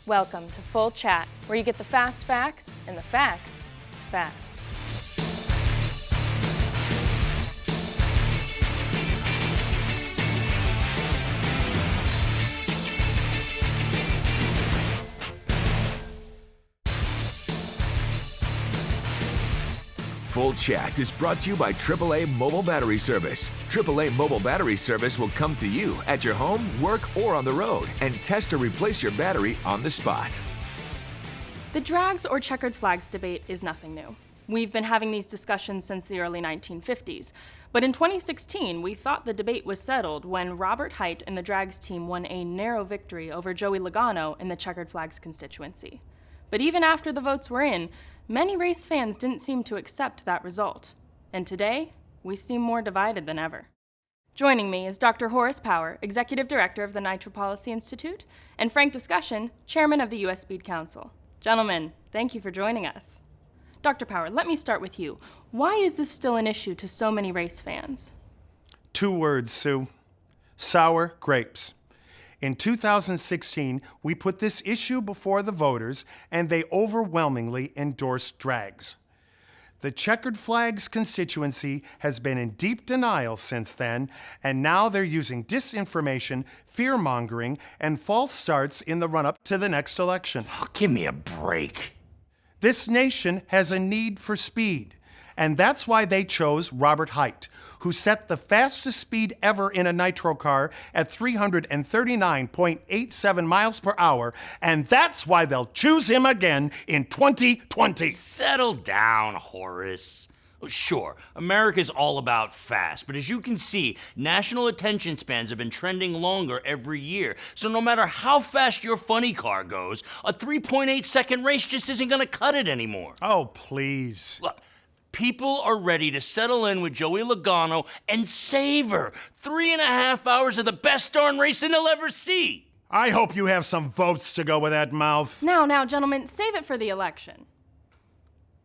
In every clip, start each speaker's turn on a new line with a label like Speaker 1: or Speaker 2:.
Speaker 1: Welcome to Full Chat, where you get the fast facts and the facts fast.
Speaker 2: Full Chat is brought to you by AAA Mobile Battery Service. AAA Mobile Battery Service will come to you at your home, work, or on the road and test or replace your battery on the spot.
Speaker 1: The drags or checkered flags debate is nothing new. We've been having these discussions since the early 1950s. But in 2016, we thought the debate was settled when Robert Hight and the drags team won a narrow victory over Joey Logano in the checkered flags constituency. But even after the votes were in, many race fans didn't seem to accept that result. And today, we seem more divided than ever. Joining me is Dr. Horace Power, Executive Director of the Nitro Policy Institute, and Frank Discussion, Chairman of the U.S. Speed Council. Gentlemen, thank you for joining us. Dr. Power, let me start with you. Why is this still an issue to so many race fans?
Speaker 3: 2 words, Sue. Sour grapes. In 2016, we put this issue before the voters, and they overwhelmingly endorsed drags. The Checkered Flags constituency has been in deep denial since then, and now they're using disinformation, fear-mongering, and false starts in the run-up to the next election.
Speaker 4: Oh, give me a break.
Speaker 3: This nation has a need for speed, and that's why they chose Robert Hight, who set the fastest speed ever in a nitro car at 339.87 miles per hour, and that's why they'll choose him again in 2020.
Speaker 4: Settle down, Horace. Oh, sure, America's all about fast, but as you can see, national attention spans have been trending longer every year. So no matter how fast your funny car goes, a 3.8-second race just isn't gonna cut it anymore.
Speaker 3: Oh, please.
Speaker 4: Look, people are ready to settle in with Joey Logano and savor 3.5 hours of the best darn racing they'll ever see.
Speaker 3: I hope you have some votes to go with that mouth.
Speaker 1: Now, gentlemen, save it for the election.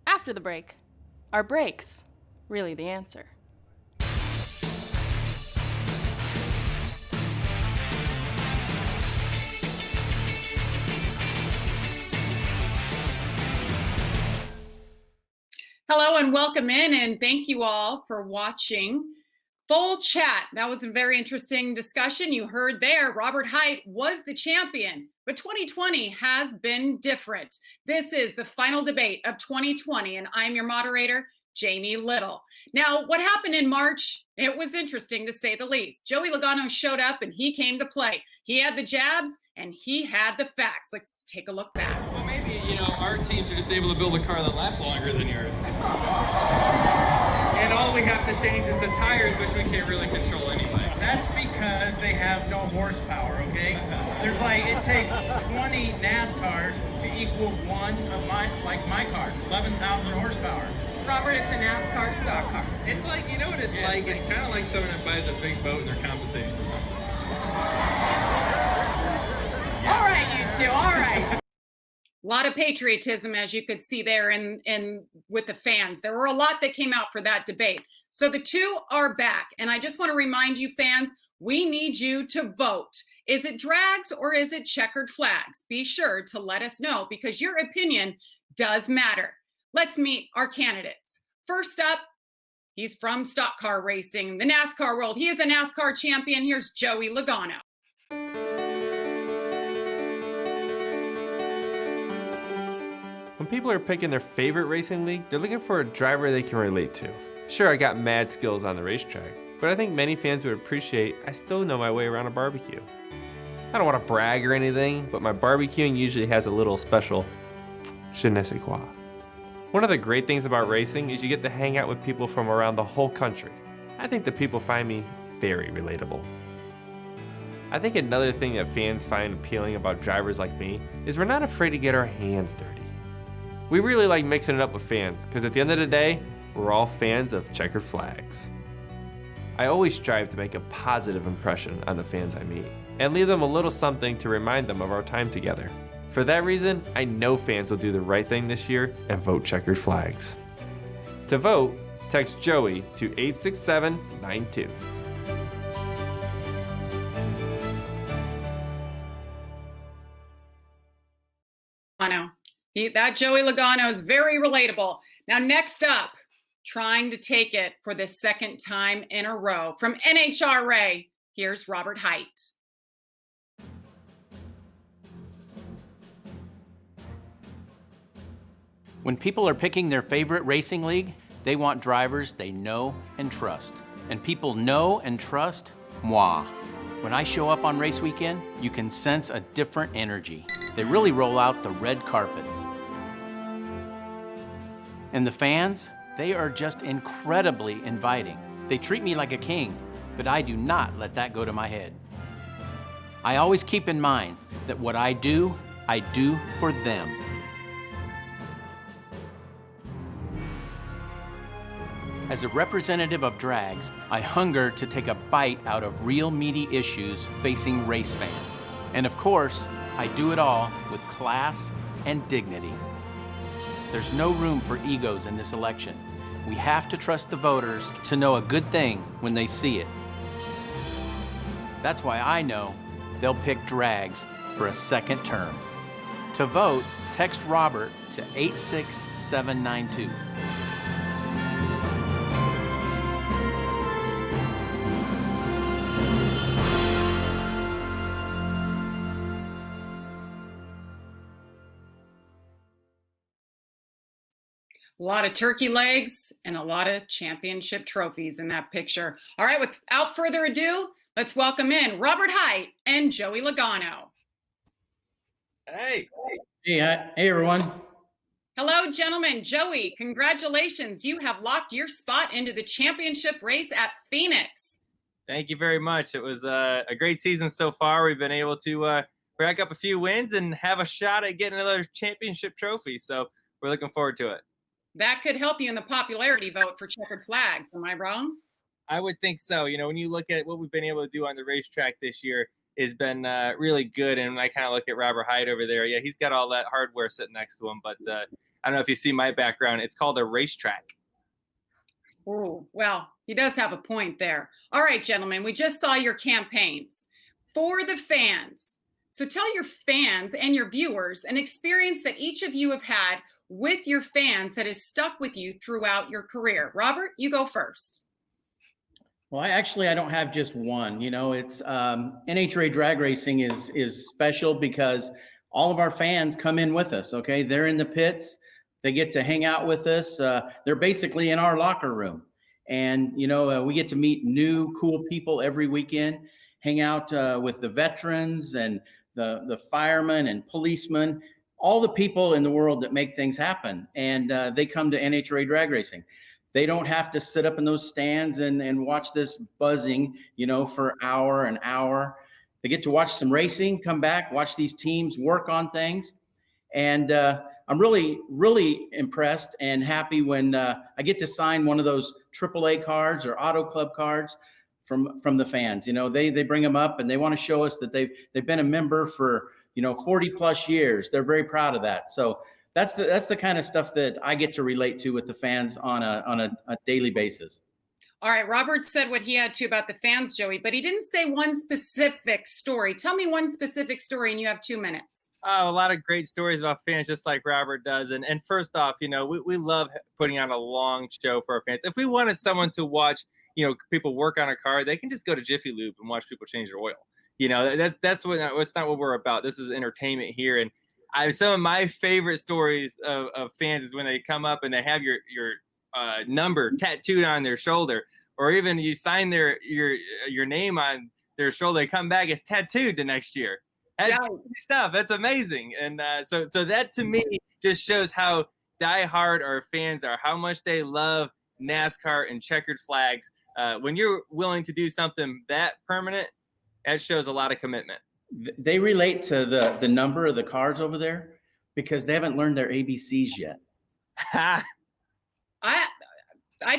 Speaker 1: After the break, are brakes really the answer?
Speaker 5: Hello and welcome in, and thank you all for watching Full Chat. That was a very interesting discussion. You heard there, Robert Hight was the champion, but 2020 has been different. This is the final debate of 2020, and I'm your moderator, Jamie Little. Now, what happened in March, it was interesting to say the least. Joey Logano showed up and he came to play. He had the jabs and he had the facts. Let's take a look back.
Speaker 6: Well, maybe, our teams are just able to build a car that lasts longer than yours. And all we have to change is the tires, which we can't really control anyway.
Speaker 7: That's because they have no horsepower, okay? It takes 20 NASCARs to equal one of my car, 11,000 horsepower.
Speaker 5: Robert, it's a NASCAR stock car.
Speaker 6: It's like, you know what it's like? It's kind of like someone that buys a big boat and they're compensating for something.
Speaker 5: All right, you two, all right. A lot of patriotism, as you could see there in with the fans. There were a lot that came out for that debate. So the two are back. And I just want to remind you fans, we need you to vote. Is it drags or is it checkered flags? Be sure to let us know because your opinion does matter. Let's meet our candidates. First up, he's from stock car racing, the NASCAR world. He is a NASCAR champion. Here's Joey Logano.
Speaker 8: When people are picking their favorite racing league, they're looking for a driver they can relate to. Sure, I got mad skills on the racetrack, but I think many fans would appreciate I still know my way around a barbecue. I don't want to brag or anything, but my barbecuing usually has a little special je ne sais quoi. One of the great things about racing is you get to hang out with people from around the whole country. I think that people find me very relatable. I think another thing that fans find appealing about drivers like me is we're not afraid to get our hands dirty. We really like mixing it up with fans, because at the end of the day, we're all fans of checkered flags. I always strive to make a positive impression on the fans I meet, and leave them a little something to remind them of our time together. For that reason, I know fans will do the right thing this year and vote checkered flags. To vote, text Joey to 86792.
Speaker 5: Logano. That Joey Logano is very relatable. Now, next up, trying to take it for the second time in a row from NHRA, here's Robert Height.
Speaker 7: When people are picking their favorite racing league, they want drivers they know and trust. And people know and trust moi. When I show up on race weekend, you can sense a different energy. They really roll out the red carpet. And the fans, they are just incredibly inviting. They treat me like a king, but I do not let that go to my head. I always keep in mind that what I do for them. As a representative of drags, I hunger to take a bite out of real meaty issues facing race fans. And of course, I do it all with class and dignity. There's no room for egos in this election. We have to trust the voters to know a good thing when they see it. That's why I know they'll pick drags for a second term. To vote, text Robert to 86792.
Speaker 5: A lot of turkey legs and a lot of championship trophies in that picture. All right, without further ado, let's welcome in Robert Height and Joey Logano.
Speaker 6: Hey.
Speaker 9: Hey, everyone.
Speaker 5: Hello, gentlemen. Joey, congratulations. You have locked your spot into the championship race at Phoenix.
Speaker 6: Thank you very much. It was a great season so far. We've been able to rack up a few wins and have a shot at getting another championship trophy. So we're looking forward to it.
Speaker 5: That could help you in the popularity vote for Checkered Flags. Am I wrong?
Speaker 6: I would think so. You know, when you look at what we've been able to do on the racetrack this year, has been really good. And I kind of look at Robert Hyde over there. Yeah, he's got all that hardware sitting next to him. But I don't know if you see my background. It's called a racetrack.
Speaker 5: Oh, well, he does have a point there. All right, gentlemen, we just saw your campaigns for the fans. So tell your fans and your viewers an experience that each of you have had with your fans that has stuck with you throughout your career. Robert, you go first.
Speaker 9: Well, I don't have just one. You know, it's NHRA drag racing is special because all of our fans come in with us. Okay, they're in the pits. They get to hang out with us. They're basically in our locker room, and you know, we get to meet new cool people every weekend. Hang out with the veterans and the firemen and policemen, all the people in the world that make things happen. And they come to NHRA drag racing. They don't have to sit up in those stands and watch this buzzing, you know, for hour and hour. They get to watch some racing, come back, watch these teams work on things. And I'm really, really impressed and happy when I get to sign one of those AAA cards or Auto Club cards from the fans. You know, they bring them up and they want to show us that they've been a member for, you know, 40 plus years. They're very proud of that. So that's the kind of stuff that I get to relate to with the fans on a daily basis.
Speaker 5: All right, Robert said what he had to about the fans, Joey, but he didn't say one specific story. Tell me one specific story and you have 2 minutes.
Speaker 6: Oh, a lot of great stories about fans, just like Robert does. And first off, you know, we love putting on a long show for our fans. If we wanted someone to watch, you know, people work on a car, they can just go to Jiffy Lube and watch people change their oil. You know, that's not what we're about. This is entertainment here. And some of my favorite stories of fans is when they come up and they have your number tattooed on their shoulder, or even you sign your name on their shoulder. They come back, it's tattooed the next year. That's stuff. That's amazing. And so that to me just shows how diehard our fans are, how much they love NASCAR and checkered flags. When you're willing to do something that permanent, that shows a lot of commitment.
Speaker 9: They relate to the number of the cars over there because they haven't learned their ABCs yet.
Speaker 5: I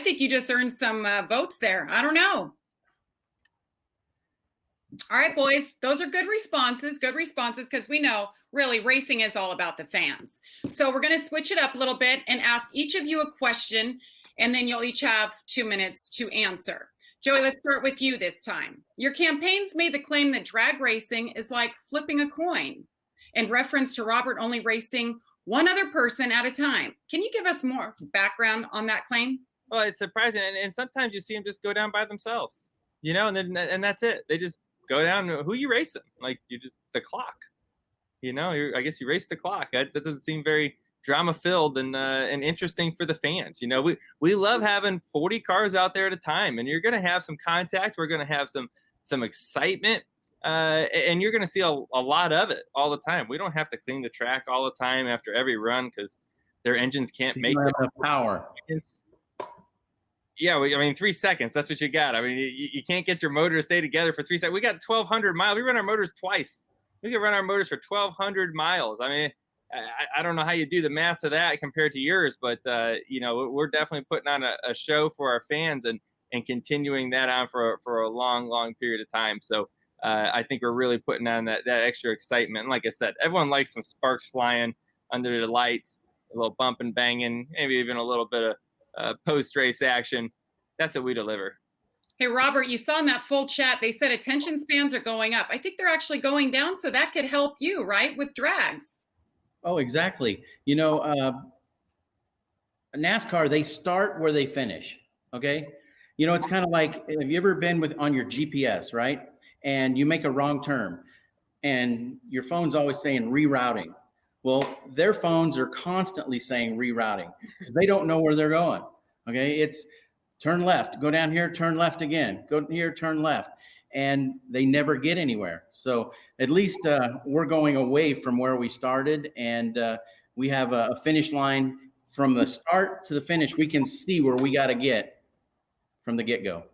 Speaker 5: think you just earned some votes there. I don't know. All right, boys, those are good responses because we know really racing is all about the fans. So we're going to switch it up a little bit and ask each of you a question, and then you'll each have 2 minutes to answer. Joey, let's start with you this time. Your campaigns made the claim that drag racing is like flipping a coin. in reference to Robert only racing one other person at a time. Can you give us more background on that claim?
Speaker 6: Well, it's surprising, and sometimes you see them just go down by themselves, and that's it. They just go down. Who you racing? Like you just the clock. I guess you race the clock. That doesn't seem very drama filled and interesting for the fans. We love having 40 cars out there at a time, and you're going to have some contact. We're going to have some excitement, and you're going to see a lot of it all the time. We don't have to clean the track all the time after every run because their engines can't make
Speaker 9: enough power.
Speaker 6: Yeah, 3 seconds. That's what you got. You can't get your motor to stay together for 3 seconds. We got 1,200 miles. We run our motors twice. We can run our motors for 1,200 miles. I don't know how you do the math to that compared to yours, but we're definitely putting on a show for our fans and continuing that on for a long, long period of time. So I think we're really putting on that extra excitement. And like I said, everyone likes some sparks flying under the lights, a little bump and banging, maybe even a little bit of post-race action. That's what we deliver.
Speaker 5: Hey, Robert, you saw in that full chat, they said attention spans are going up. I think they're actually going down, so that could help you, right, with drags.
Speaker 9: Oh, exactly. NASCAR, they start where they finish, okay? It's kind of like, have you ever been on your GPS, right? And you make a wrong turn, and your phone's always saying rerouting. Well, their phones are constantly saying rerouting because they don't know where they're going, okay? It's turn left, go down here, turn left again, go here, turn left. And they never get anywhere. So at least we're going away from where we started, and we have a finish line from the start to the finish. We can see where we got to get from the get-go.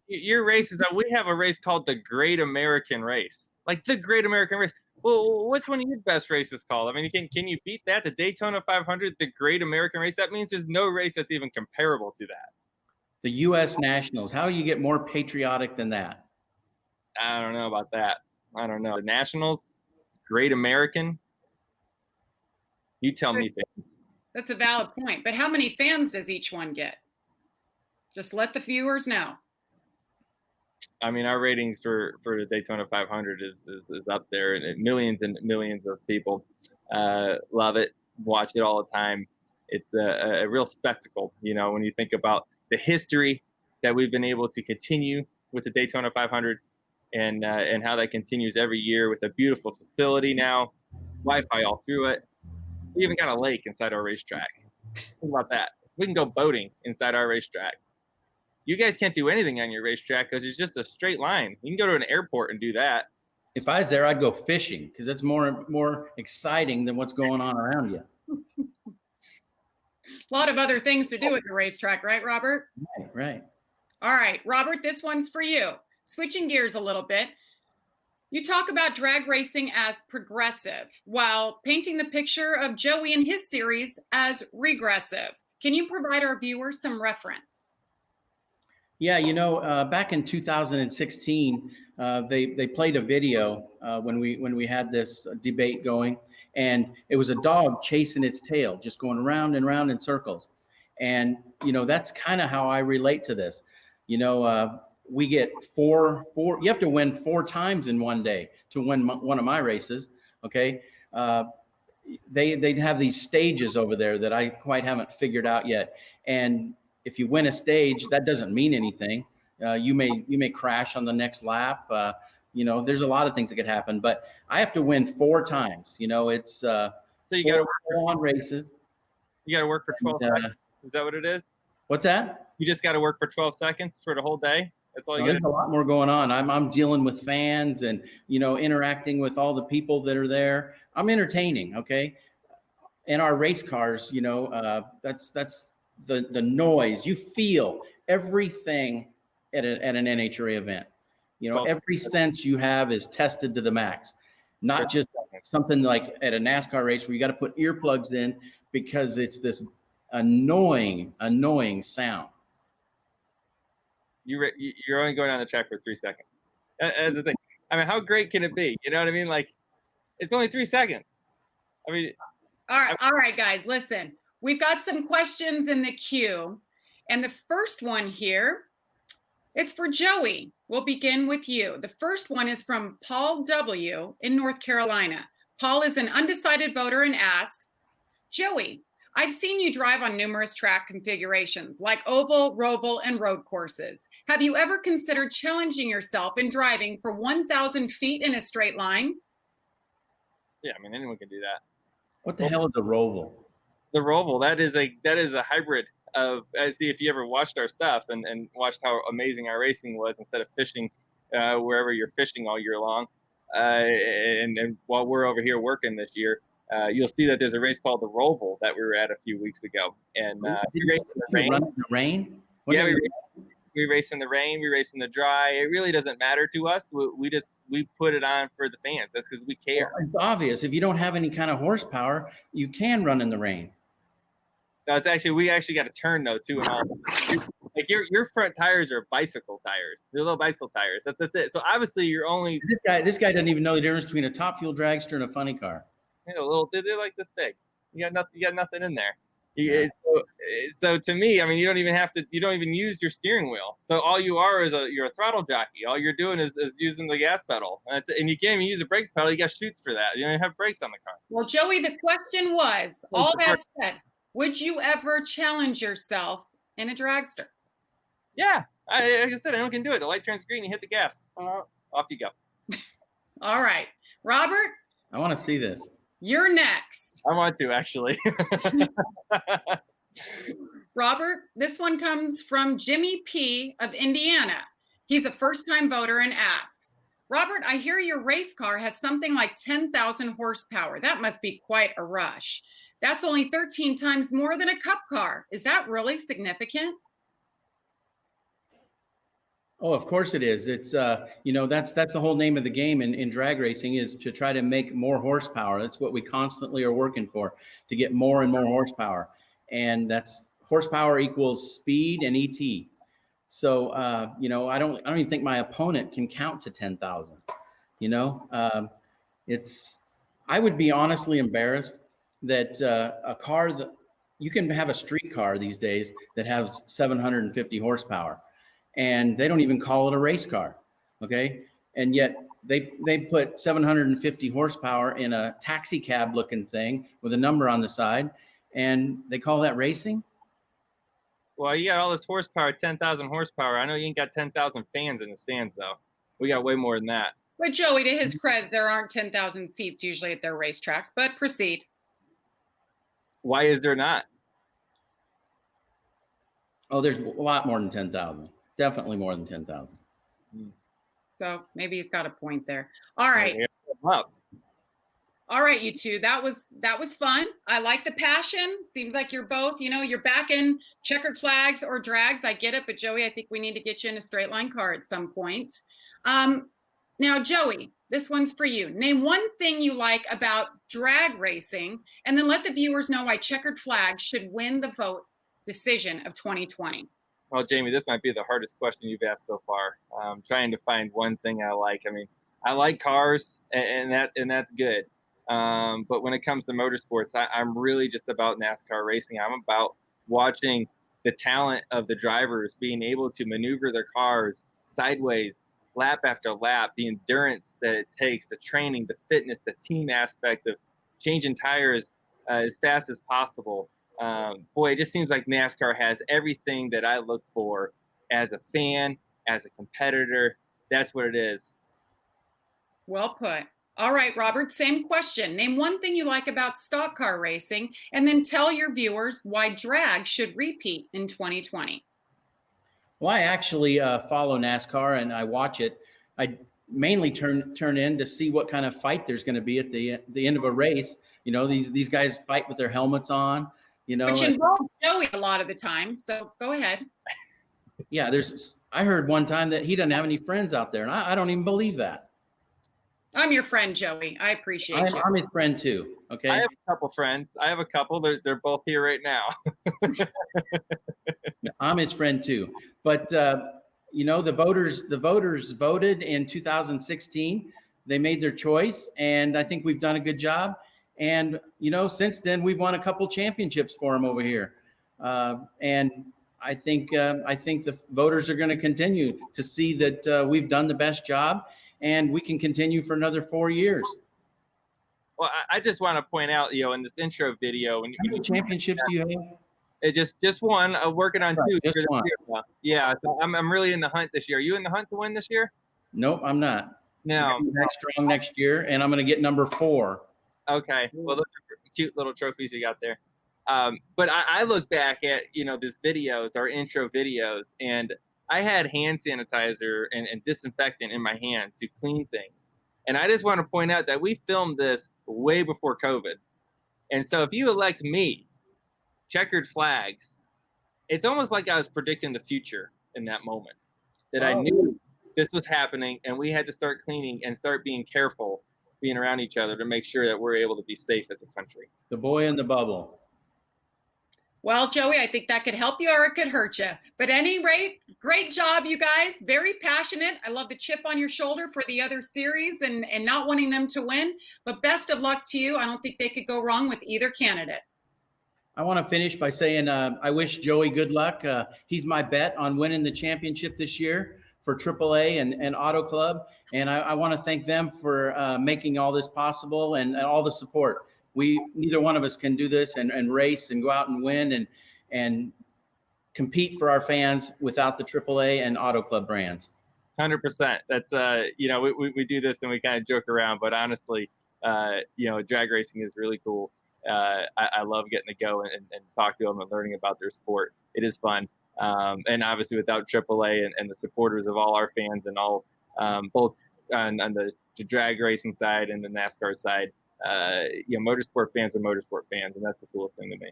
Speaker 6: Your races, we have a race called the Great American Race, like the Great American Race. Well, what's one of your best races called? Can you beat that? The Daytona 500, the Great American Race? That means there's no race that's even comparable to that.
Speaker 9: The U.S. Nationals. How do you get more patriotic than that?
Speaker 6: I don't know about that. I don't know. The Nationals, Great American. You tell me.
Speaker 5: That's a valid point. But how many fans does each one get? Just let the viewers know.
Speaker 6: Our ratings for the Daytona 500 is up there, and millions of people love it, watch it all the time. It's a real spectacle, when you think about the history that we've been able to continue with the Daytona 500 and how that continues every year with a beautiful facility now, Wi-Fi all through it. We even got a lake inside our racetrack. Think about that. We can go boating inside our racetrack. You guys can't do anything on your racetrack because it's just a straight line. You can go to an airport and do that.
Speaker 9: If I was there, I'd go fishing because that's more exciting than what's going on around you.
Speaker 5: A lot of other things to do at the racetrack, right, Robert?
Speaker 9: Right.
Speaker 5: All right, Robert, this one's for you. Switching gears a little bit. You talk about drag racing as progressive while painting the picture of Joey and his series as regressive. Can you provide our viewers some reference?
Speaker 9: Yeah, back in 2016, they played a video when we had this debate going, and it was a dog chasing its tail, just going around and around in circles. And that's kind of how I relate to this. We get four. You have to win 4 times in one day to win one of my races. Okay, they'd have these stages over there that I quite haven't figured out yet, and if you win a stage, that doesn't mean anything. You may crash on the next lap. There's a lot of things that could happen, but I have to win 4 times. It's
Speaker 6: so you got to work
Speaker 9: on races.
Speaker 6: You got to work for 12 seconds. Is that what it is?
Speaker 9: What's that?
Speaker 6: You just got to work for 12 seconds for the whole day. That's all you got.
Speaker 9: There's a lot more going on. I'm dealing with fans and interacting with all the people that are there. I'm entertaining. Okay, in our race cars, that's the noise. You feel everything at an NHRA event. Every sense you have is tested to the max, not just something like at a NASCAR race where you got to put earplugs in because it's this annoying sound.
Speaker 6: You're only going on the track for 3 seconds. That's the thing. How great can it be? You know what I mean? Like, it's only 3 seconds.
Speaker 5: All right, guys, listen. We've got some questions in the queue. And the first one here It's for Joey. We'll begin with you. The first one is from Paul W. in North Carolina. Paul is an undecided voter and asks, Joey, I've seen you drive on numerous track configurations like oval, roval, and road courses. Have you ever considered challenging yourself in driving for 1,000 feet in a straight line?
Speaker 6: Yeah, I mean, anyone can do that.
Speaker 9: What the hell is a roval?
Speaker 6: The roval, that is a hybrid of, see if you ever watched our stuff and watched how amazing our racing was instead of fishing wherever you're fishing all year long. And while we're over here working this year, you'll see that there's a race called the Roval that we were at a few weeks ago. And we race in the rain.
Speaker 9: Run in the rain?
Speaker 6: Yeah, we race in the rain, we race in the dry. It really doesn't matter to us. We put it on for the fans. That's because we care.
Speaker 9: Well, it's obvious. If you don't have any kind of horsepower, you can run in the rain.
Speaker 6: No, it's actually, we actually got a turn though too, and all. Like your front tires are bicycle tires. They're little bicycle tires. That's it. So obviously you're only
Speaker 9: This guy doesn't even know the difference between a top fuel dragster and a funny car.
Speaker 6: little. They're like this big. You got nothing in there. So to me, I mean, you don't even use your steering wheel. So all you are is you're a throttle jockey. All you're doing is using the gas pedal, and you can't even use a brake pedal. You got chutes for that. You don't even have brakes on the car.
Speaker 5: Well, Joey, the question was, all that said, would you ever challenge yourself in a dragster?
Speaker 6: Yeah, like I said, anyone can do it. The light turns green, you hit the gas. Off you go.
Speaker 5: All right. Robert,
Speaker 9: I want to see this.
Speaker 5: you're next.
Speaker 6: I want to, actually.
Speaker 5: Robert, this one comes from Jimmy P. of Indiana. He's a first-time voter and asks, Robert, I hear your race car has something like 10,000 horsepower. That must be quite a rush. That's only 13 times more than a cup car. Is that really significant?
Speaker 9: Oh, of course it is. It's that's the whole name of the game in drag racing, is to try to make more horsepower. That's what we constantly are working for, to get more and more horsepower. And that's horsepower equals speed and ET. So I don't even think my opponent can count to 10,000. I would be honestly embarrassed that a car that you can have a street car these days that has 750 horsepower. And they don't even call it a race car, okay? And yet they put 750 horsepower in a taxi cab looking thing with a number on the side, and they call that racing?
Speaker 6: Well, you got all this horsepower, 10,000 horsepower. I know you ain't got 10,000 fans in the stands, though. We got way more than that.
Speaker 5: But Joey, to his credit, there aren't 10,000 seats usually at their racetracks, but proceed.
Speaker 6: Why is there not?
Speaker 9: Oh, there's a lot more than 10,000. Definitely more than 10,000.
Speaker 5: So maybe he's got a point there. All right. All right, you two. That was fun. I like the passion. Seems like you're both, you're back in checkered flags or drags. I get it. But Joey, I think we need to get you in a straight line car at some point. Now, Joey, this one's for you. Name one thing you like about drag racing, and then let the viewers know why checkered flags should win the vote decision of 2020.
Speaker 6: Well, Jamie, this might be the hardest question you've asked so far. I'm trying to find one thing I like. I mean, I like cars, and that's good. But when it comes to motorsports, I'm really just about NASCAR racing. I'm about watching the talent of the drivers being able to maneuver their cars sideways, lap after lap, the endurance that it takes, the training, the fitness, the team aspect of changing tires as fast as possible. Boy, it just seems like NASCAR has everything that I look for as a fan, as a competitor. That's what it is.
Speaker 5: Well put. All right, Robert, same question. Name one thing you like about stock car racing, and then tell your viewers why drag should repeat in 2020.
Speaker 9: Well, I actually follow NASCAR and I watch it. I mainly turn in to see what kind of fight there's going to be at the end of a race. These guys fight with their helmets on.
Speaker 5: Which involves Joey a lot of the time. So go ahead.
Speaker 9: Yeah, I heard one time that he doesn't have any friends out there, and I don't even believe that.
Speaker 5: I'm your friend, Joey. I appreciate you.
Speaker 9: I'm his friend too. Okay.
Speaker 6: I have a couple friends. They're both here right now.
Speaker 9: I'm his friend too. But the voters voted in 2016. They made their choice, and I think we've done a good job. And since then we've won a couple championships for them over here. And I think the voters are going to continue to see that we've done the best job, and we can continue for another 4 years.
Speaker 6: Well, I just want to point out, in this intro video, when
Speaker 9: How many championships do you have?
Speaker 6: it just one, working on
Speaker 9: Right,
Speaker 6: two.
Speaker 9: just
Speaker 6: for this
Speaker 9: one.
Speaker 6: year now. Yeah, so I'm really in the hunt this year. Are you in the hunt to win this year?
Speaker 9: Nope, I'm not.
Speaker 6: No.
Speaker 9: I'm gonna be back strong next year, and I'm going to get number 4.
Speaker 6: Okay. Well, those are cute little trophies you got there. But I look back at, these videos, our intro videos, and I had hand sanitizer and disinfectant in my hand to clean things. And I just want to point out that we filmed this way before COVID. And so if you elect me, Checkered Flags, it's almost like I was predicting the future in that moment, that I knew this was happening and we had to start cleaning and start being careful being around each other to make sure that we're able to be safe as a country.
Speaker 9: The boy in the bubble.
Speaker 5: Well, Joey, I think that could help you or it could hurt you. But at any rate, great job, you guys. Very passionate. I love the chip on your shoulder for the other series and not wanting them to win. But best of luck to you. I don't think they could go wrong with either candidate.
Speaker 9: I want to finish by saying I wish Joey good luck. He's my bet on winning the championship this year for AAA and Auto Club. And I want to thank them for making all this possible and all the support. Neither one of us can do this and race and go out and win and compete for our fans without the AAA and Auto Club brands.
Speaker 6: 100%. That's we do this and we kind of joke around, but honestly, drag racing is really cool. I love getting to go and talk to them and learning about their sport. It is fun. And obviously without AAA and the supporters of all our fans and all, both on the drag racing side and the NASCAR side, motorsport fans are motorsport fans, and that's the coolest thing to me.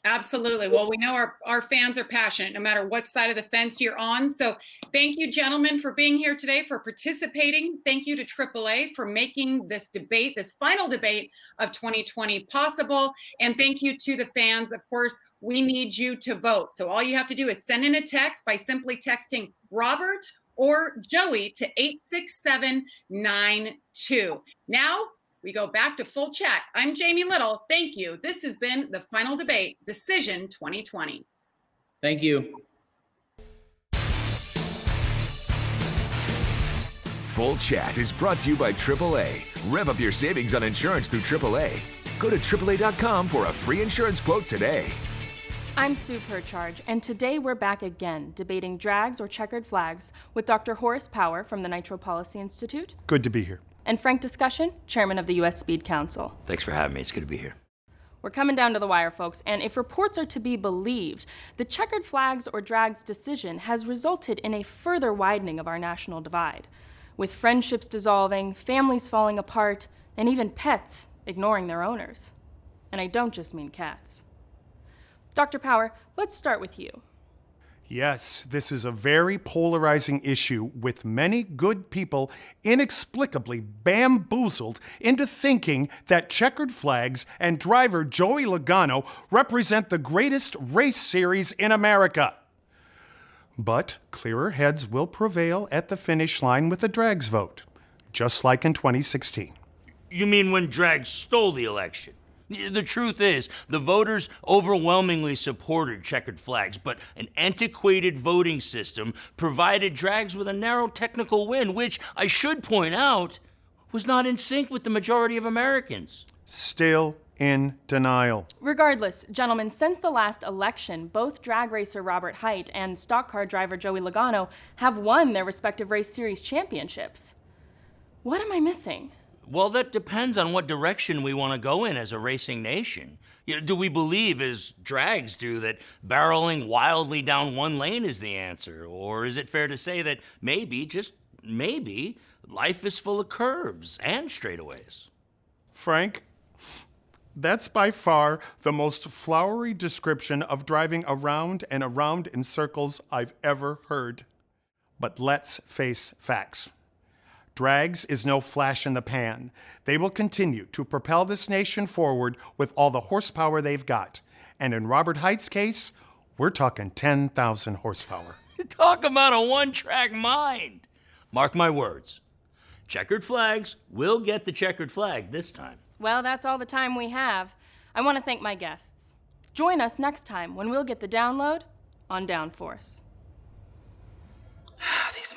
Speaker 5: Absolutely. Well, we know our fans are passionate no matter what side of the fence you're on. So thank you, gentlemen, for being here today, for participating. Thank you to AAA for making this debate, this final debate of 2020 possible. And thank you to the fans. Of course, we need you to vote. So all you have to do is send in a text by simply texting Robert or Joey to 86792. Now, we go back to full chat. I'm Jamie Little. Thank you. This has been the final debate, Decision 2020.
Speaker 9: Thank you.
Speaker 2: Full Chat is brought to you by AAA. Rev up your savings on insurance through AAA. Go to AAA.com for a free insurance quote today.
Speaker 1: I'm Sue Percharge, and today we're back again debating drags or checkered flags with Dr. Horace Power from the Nitro Policy Institute.
Speaker 3: Good to be here.
Speaker 1: And Frank Discussion, Chairman of the U.S. Speed Council.
Speaker 4: Thanks for having me. It's good to be here.
Speaker 1: We're coming down to the wire, folks, and if reports are to be believed, the checkered flags or drags decision has resulted in a further widening of our national divide, with friendships dissolving, families falling apart, and even pets ignoring their owners. And I don't just mean cats. Dr. Power, let's start with you.
Speaker 3: Yes, this is a very polarizing issue with many good people inexplicably bamboozled into thinking that Checkered Flags and driver Joey Logano represent the greatest race series in America. But clearer heads will prevail at the finish line with the drags vote, just like in 2016.
Speaker 4: You mean when drag stole the election? The truth is, the voters overwhelmingly supported checkered flags, but an antiquated voting system provided drags with a narrow technical win, which, I should point out, was not in sync with the majority of Americans.
Speaker 3: Still in denial.
Speaker 1: Regardless, gentlemen, since the last election, both drag racer Robert Hight and stock car driver Joey Logano have won their respective race series championships. What am I missing?
Speaker 4: Well, that depends on what direction we want to go in as a racing nation. Do we believe, as drags do, that barreling wildly down one lane is the answer? Or is it fair to say that maybe, just maybe, life is full of curves and straightaways?
Speaker 3: Frank, that's by far the most flowery description of driving around and around in circles I've ever heard. But let's face facts. Drags is no flash in the pan. They will continue to propel this nation forward with all the horsepower they've got. And in Robert Hight's case, we're talking 10,000 horsepower.
Speaker 4: Talk about a one-track mind. Mark my words. Checkered Flags will get the checkered flag this time.
Speaker 1: Well, that's all the time we have. I want to thank my guests. Join us next time when we'll get the download on downforce.
Speaker 5: These